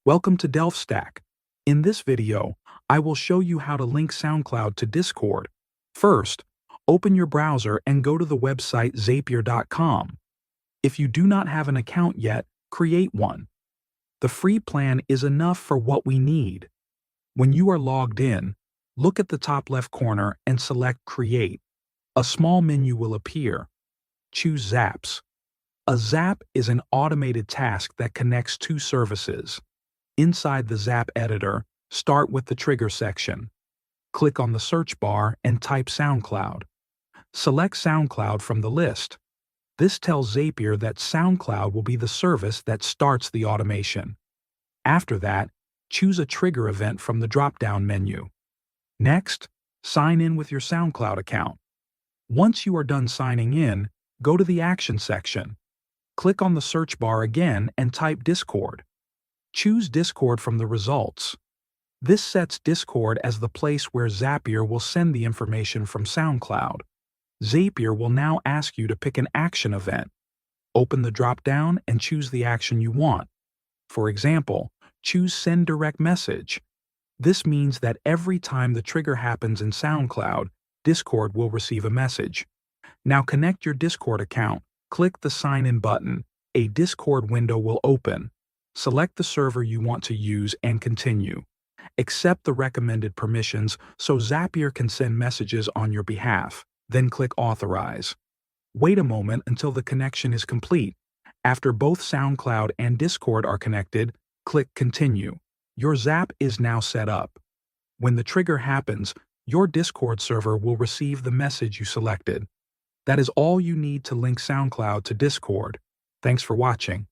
Welcome to DelphStack. In this video, I will show you how to link SoundCloud to Discord. First, open your browser and go to the website Zapier.com. If you do not have an account yet, create one. The free plan is enough for what we need. When you are logged in, look at the top left corner and select Create. A small menu will appear. Choose Zaps. A Zap is an automated task that connects two services. Inside the Zap editor, start with the Trigger section. Click on the search bar and type SoundCloud. Select SoundCloud from the list. This tells Zapier that SoundCloud will be the service that starts the automation. After that, choose a trigger event from the drop-down menu. Next, sign in with your SoundCloud account. Once you are done signing in, go to the Action section. Click on the search bar again and type Discord. Choose Discord from the results. This sets Discord as the place where Zapier will send the information from SoundCloud. Zapier will now ask you to pick an action event. Open the drop-down and choose the action you want. For example, choose Send Direct Message. This means that every time the trigger happens in SoundCloud, Discord will receive a message. Now connect your Discord account. Click the Sign In button. A Discord window will open. Select the server you want to use and continue. Accept the recommended permissions so Zapier can send messages on your behalf. Then click Authorize. Wait a moment until the connection is complete. After both SoundCloud and Discord are connected, click Continue. Your Zap is now set up. When the trigger happens, your Discord server will receive the message you selected. That is all you need to link SoundCloud to Discord. Thanks for watching.